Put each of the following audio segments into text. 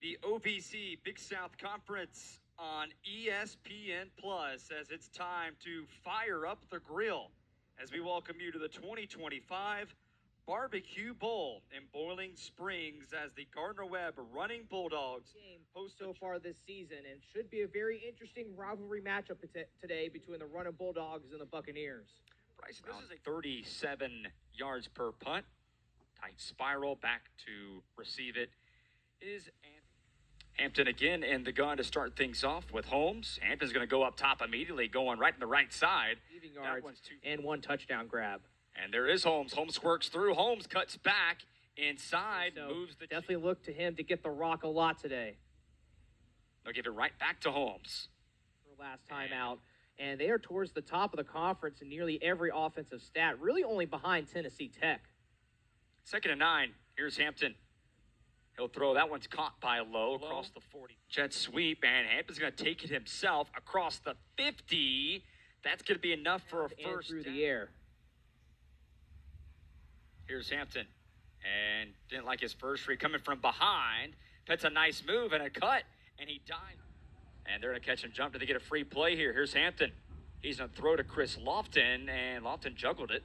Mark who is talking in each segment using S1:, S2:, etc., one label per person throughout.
S1: The OVC Big South Conference on ESPN Plus, as it's time to fire up the grill as we welcome you to the 2025 Barbecue Bowl in Boiling Springs as the Gardner Webb Running Bulldogs
S2: host so far this season, and should be a very interesting rivalry matchup today between the Running Bulldogs and the Buccaneers.
S1: Bryce, this is a 37 yards per punt. Tight spiral back to receive it is Hampton again in the gun to start things off with Holmes. Hampton's going to go up top immediately, going right in the right side.
S2: Receiving yards and one touchdown grab.
S1: And there is Holmes. Holmes squirts through. Holmes cuts back inside,
S2: so
S1: moves the...
S2: Definitely look to him to get the rock a lot today.
S1: They'll give it right back to Holmes.
S2: For last time out. And they are towards the top of the conference in nearly every offensive stat, really only behind Tennessee Tech.
S1: 2nd and 9. Here's Hampton. He'll throw. That one's caught by Lowe across the 40. Jet sweep, and Hampton's going to take it himself across the 50. That's going to be enough for a first
S2: through
S1: down.
S2: The air.
S1: Here's Hampton, and didn't like his first read coming from behind. That's a nice move and a cut, and he died. And they're going to catch and jump. Do they get a free play here? Here's Hampton. He's going to throw to Chris Lofton, and Lofton juggled it.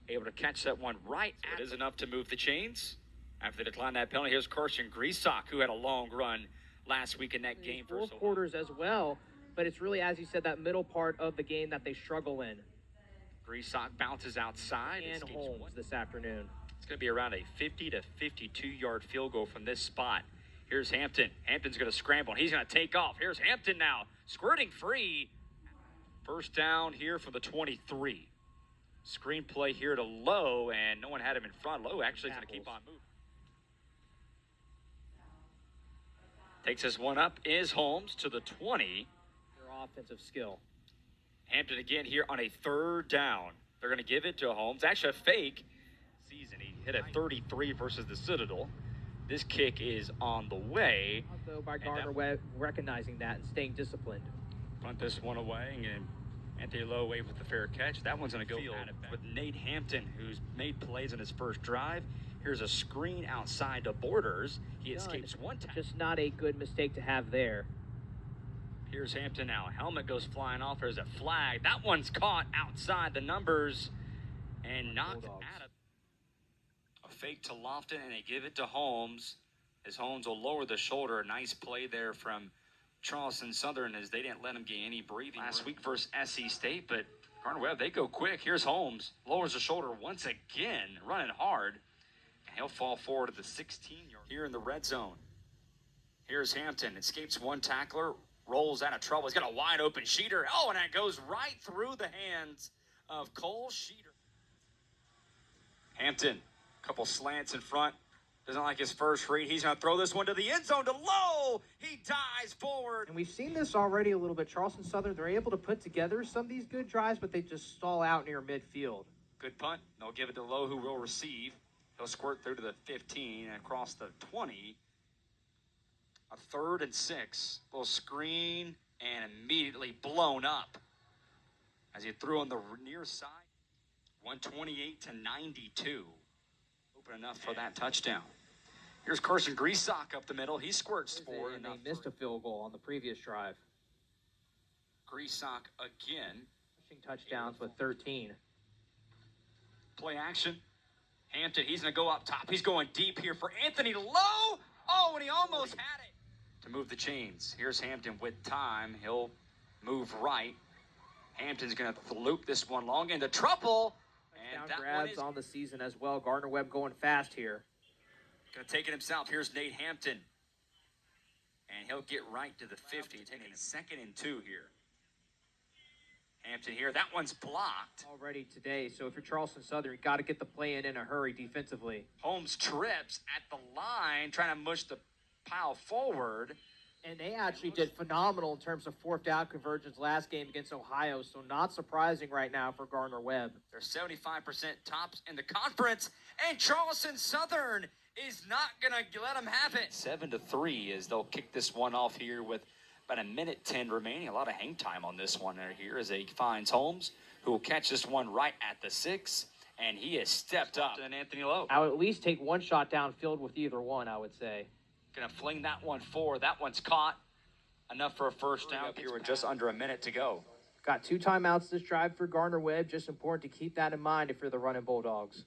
S1: Able to catch that one right. So it is enough to move the chains. After they decline that penalty, here's Carson Greasock, who had a long run last week in that game.
S2: Fourth quarters as well, but it's really, as you said, that middle part of the game that they struggle in.
S1: Greasock bounces outside.
S2: And Holmes this afternoon.
S1: It's going to be around a 50 to 52-yard field goal from this spot. Here's Hampton. Hampton's going to scramble, and he's going to take off. Here's Hampton now, squirting free. First down here for the 23. Screen play here to Lowe, and no one had him in front. Lowe actually is going to keep on moving. Takes this one up is Holmes to the 20.
S2: Their offensive skill.
S1: Hampton again here on a 3rd down. They're going to give it to Holmes. Actually, a fake season. He hit a 33 versus the Citadel. This kick is on the way.
S2: Also by Gardner Webb recognizing that and staying disciplined.
S1: Punt this one away, and Anthony Lowe away with the fair catch. That one's going to go with Nate Hampton, who's made plays on his first drive. Here's a screen outside the borders. He escapes one time.
S2: Just not a good mistake to have there.
S1: Here's Hampton now. Helmet goes flying off. There's a flag. That one's caught outside the numbers and knocked out of. A fake to Lofton, and they give it to Holmes. As Holmes will lower the shoulder. A nice play there from Charleston Southern as they didn't let him get any breathing last week versus SC State, but Gardner Webb, they go quick. Here's Holmes. Lowers the shoulder once again, running hard. And he'll fall forward to the 16-yard here in the red zone. Here's Hampton. Escapes one tackler. Rolls out of trouble. He's got a wide open Sheeter. Oh, and that goes right through the hands of Cole Sheeter. Hampton, a couple slants in front. Doesn't like his first read. He's going to throw this one to the end zone to Lowe. He dives forward.
S2: And we've seen this already a little bit. Charleston Southern, they're able to put together some of these good drives, but they just stall out near midfield.
S1: Good punt. They'll give it to Lowe, who will receive. He'll squirt through to the 15 and across the 20. A 3rd and 6. Little screen and immediately blown up as he threw on the near side. 128 to 92. Open enough for that touchdown. Here's Carson Greasock up the middle. He squirts forward.
S2: And they missed a field goal on the previous drive.
S1: Greasock again.
S2: Touchdowns with 13.
S1: Play action. Hampton, he's going to go up top. He's going deep here for Anthony Lowe. Oh, and he almost had it. To move the chains. Here's Hampton with time. He'll move right. Hampton's going to loop this one long into trouble. And that
S2: grabs on the season as well. Gardner Webb going fast here.
S1: Going to take it himself. Here's Nate Hampton. And he'll get right to the 50. Taking a 2nd and 2 here. Hampton here. That one's blocked.
S2: Already today. So if you're Charleston Southern, you got to get the play in a hurry defensively.
S1: Holmes trips at the line, trying to mush the pile forward.
S2: And they actually did phenomenal in terms of 4th down conversions last game against Ohio, so not surprising right now for Gardner Webb.
S1: They're 75% tops in the conference, and Charleston Southern is not going to let them have it. 7-3 as they'll kick this one off here with about 1:10 remaining. A lot of hang time on this one here as he finds Holmes, who will catch this one right at the 6, and he has stepped up. And Anthony Lowe.
S2: I would at least take one shot downfield with either one, I would say.
S1: Gonna fling that one forward. That one's caught. Enough for a first down here with just under a minute to go.
S2: Got 2 timeouts this drive for Gardner Webb. Just important to keep that in mind if you're the running Bulldogs.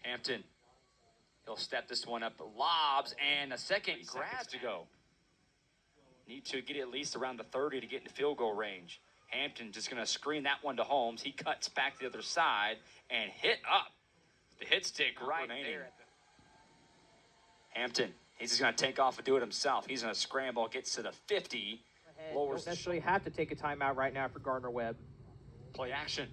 S1: Hampton. He'll step this one up, lobs, and a second grab to go. Need to get at least around the 30 to get in field goal range. Hampton just going to screen that one to Holmes. He cuts back to the other side and hit up. The hit stick right there. Hampton, he's just going to take off and do it himself. He's going to scramble, gets to the 50.
S2: Don't necessarily have to take a timeout right now for Gardner Webb.
S1: Play action.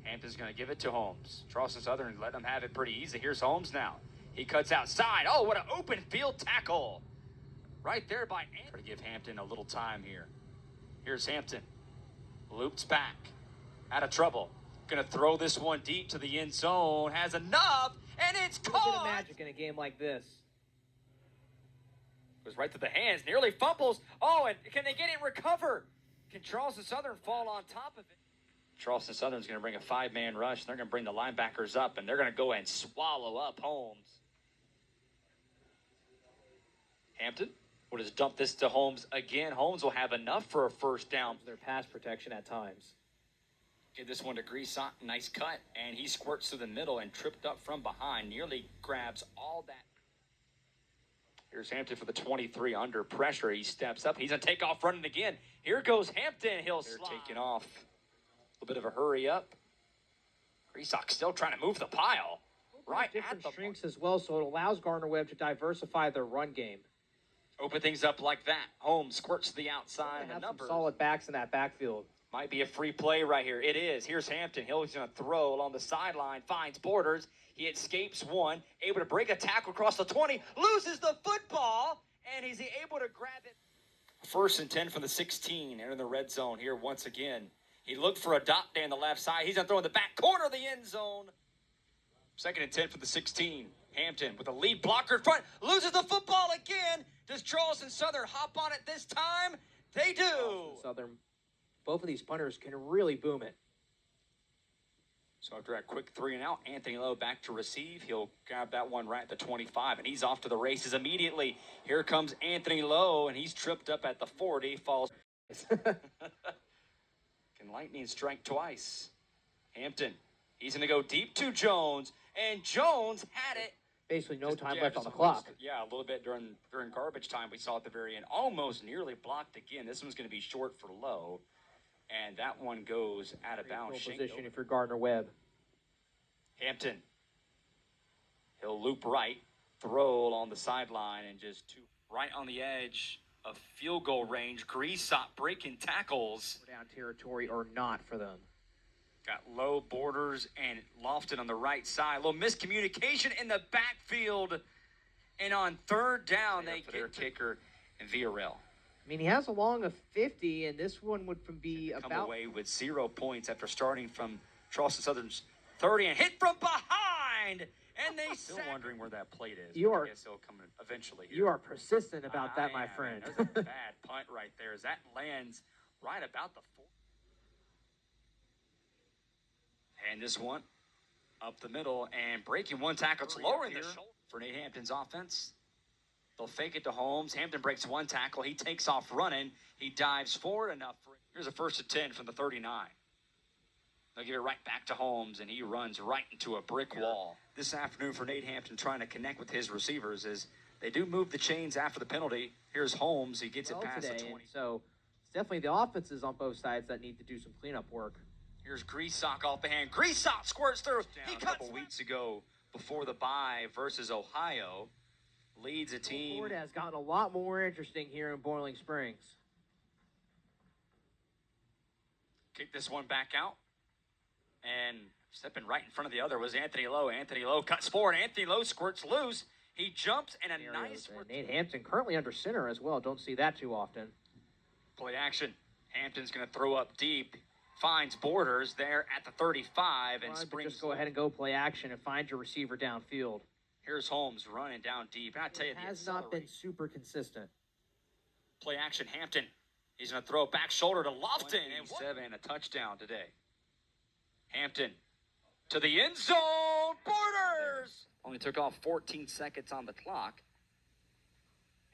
S1: Hampton's going to give it to Holmes. Charleston Southern let them have it pretty easy. Here's Holmes now. He cuts outside. Oh, what an open field tackle. Right there by Hampton. Try to give Hampton a little time here. Here's Hampton. Loops back. Out of trouble. Going to throw this one deep to the end zone. Has enough, and it's caught.
S2: A bit of magic in a game like this.
S1: Goes right to the hands. Nearly fumbles. Oh, and can they get it recovered? Can Charleston Southern fall on top of it? Charleston Southern's going to bring a 5-man rush. They're going to bring the linebackers up, and they're going to go and swallow up Holmes. Hampton will just dump this to Holmes again. Holmes will have enough for a first down.
S2: Their pass protection at times.
S1: Give this one to Greasot. Nice cut, and he squirts through the middle and tripped up from behind. Nearly grabs all that. Here's Hampton for the 23 under pressure. He steps up. He's going to take off running again. Here goes Hampton. They're taking off. A little bit of a hurry up. Greasot still trying to move the pile. Right
S2: different strengths as well, so it allows Gardner Webb to diversify their run game.
S1: Open things up like that. Holmes squirts to the outside.
S2: Have some solid backs in that backfield.
S1: Might be a free play right here. It is. Here's Hampton. He's going to throw along the sideline. Finds Borders. He escapes one. Able to break a tackle across the 20. Loses the football. And he's able to grab it. 1st and 10 from the 16. Enter the red zone here once again. He looked for a dot day on the left side. He's going to throw in the back corner of the end zone. 2nd and 10 from the 16. Hampton with a lead blocker in front. Loses the football again. Does Charleston Southern hop on it this time? They do.
S2: Southern, both of these punters can really boom it.
S1: So after that quick 3 and out, Anthony Lowe back to receive. He'll grab that one right at the 25, and he's off to the races immediately. Here comes Anthony Lowe, and he's tripped up at the 40. Falls. Can lightning strike twice? Hampton. He's going to go deep to Jones, and Jones had it.
S2: Basically no time left on the clock.
S1: Yeah, a little bit during garbage time we saw at the very end. Almost nearly blocked again. This one's going to be short for Lowe. And that one goes out of bounds.
S2: Position if you're Gardner Webb.
S1: Hampton. He'll loop right. Throw along the sideline and just right on the edge of field goal range. Greasot breaking tackles.
S2: Down territory or not for them.
S1: Got Low, Borders, and Lofton on the right side. A little miscommunication in the backfield. And on 3rd down, they get their kicker and Villarreal.
S2: I mean, he has a long of 50, and this one would be
S1: come away with 0 points after starting from Charleston Southern's 30 and hit from behind. And they still wondering where that plate is.
S2: You are.
S1: I guess it'll come eventually. Here.
S2: You are persistent about that, my friend.
S1: Man, there's a bad punt right there. As that lands right about the 4. And this one up the middle and breaking one tackle. It's lowering the shoulder for Nate Hampton's offense. They'll fake it to Holmes. Hampton breaks one tackle. He takes off running. He dives forward enough. Here's a 1st and 10 from the 39. They'll give it right back to Holmes, and he runs right into a brick wall. This afternoon for Nate Hampton trying to connect with his receivers is they do move the chains after the penalty. Here's Holmes. He gets it past the 20.
S2: So it's definitely the offenses on both sides that need to do some cleanup work.
S1: Here's Greasot off the hand. Greasot squirts through. He cuts a couple weeks ago before the bye versus Ohio. Leads a team.
S2: Ford has gotten a lot more interesting here in Boiling Springs.
S1: Kick this one back out. And stepping right in front of the other was Anthony Lowe. Anthony Lowe cuts forward. Anthony Lowe squirts loose. He jumps and a nice.
S2: Nate Hampton currently under center as well. Don't see that too often.
S1: Play action. Hampton's going to throw up deep. Finds Borders there at the 35 and springs.
S2: Just go ahead and go play action and find your receiver downfield.
S1: Here's Holmes running down deep. I tell you,
S2: has not been super consistent.
S1: Play action, Hampton. He's going to throw back shoulder to Lofton and a touchdown today. Hampton to the end zone. Borders only took off 14 seconds on the clock.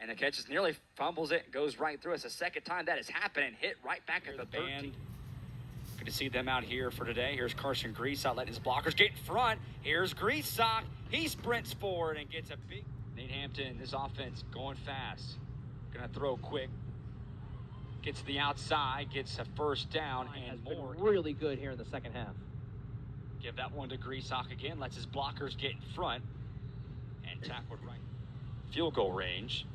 S1: And the catch is nearly fumbles it, goes right through. It's the second time that has happened and hit right back at the band. Good to see them out here for today. Here's Carson Greasock letting his blockers get in front. Here's Greasock. He sprints forward and gets a big... Nate Hampton, this offense going fast. Gonna throw quick. Gets to the outside, gets a first down and more.
S2: Been really good here in the second half.
S1: Give that one to Greasock again. Lets his blockers get in front. And tackled right. Field goal range.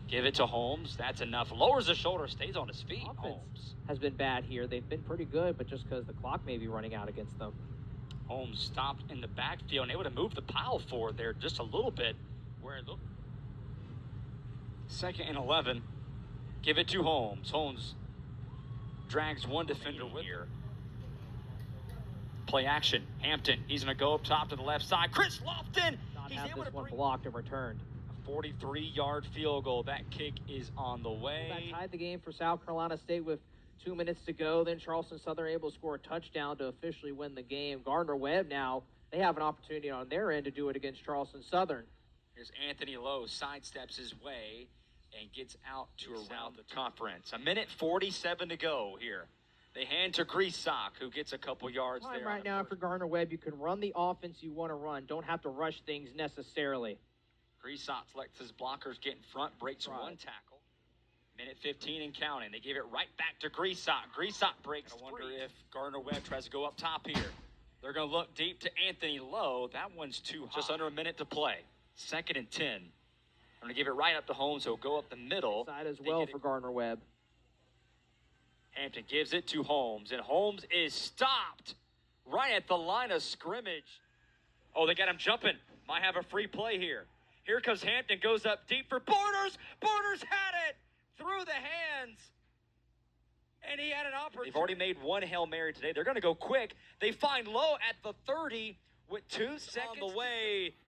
S1: Give it to Holmes. That's enough. Lowers the shoulder, stays on his feet. Holmes
S2: has been bad here. They've been pretty good, but just because the clock may be running out against them.
S1: Holmes stopped in the backfield, and they would have moved the pile forward there just a little bit. Where it looked. 2nd and 11. Give it to Holmes. Holmes drags one defender with here. Play action. Hampton. He's going to go up top to the left side. Chris Lofton.
S2: He's able to bring blocked and returned.
S1: 43-yard field goal. That kick is on the way.
S2: That tied the game for South Carolina State with 2 minutes to go. Then Charleston Southern able to score a touchdown to officially win the game. Gardner Webb now, they have an opportunity on their end to do it against Charleston Southern.
S1: Here's Anthony Lowe, sidesteps his way and gets out to around the conference. 1:47 to go here. They hand to Greasock, who gets a couple yards there.
S2: Right now for Gardner Webb, you can run the offense you want to run. Don't have to rush things necessarily.
S1: Greasock lets his blockers get in front, breaks one tackle. 1:15 and counting. They give it right back to Greasock. Greasock breaks. I wonder if Gardner Webb tries to go up top here. They're going to look deep to Anthony Lowe. That one's too high. Just under a minute to play. 2nd and 10. I'm going to give it right up to Holmes. He'll go up the middle.
S2: Side as well for Gardner Webb.
S1: Hampton gives it to Holmes, and Holmes is stopped right at the line of scrimmage. Oh, they got him jumping. Might have a free play here. Here comes Hampton, goes up deep for Borders. Borders had it through the hands. And he had an opportunity. They've already made one Hail Mary today. They're going to go quick. They find Lowe at the 30 with 2 seconds on the way.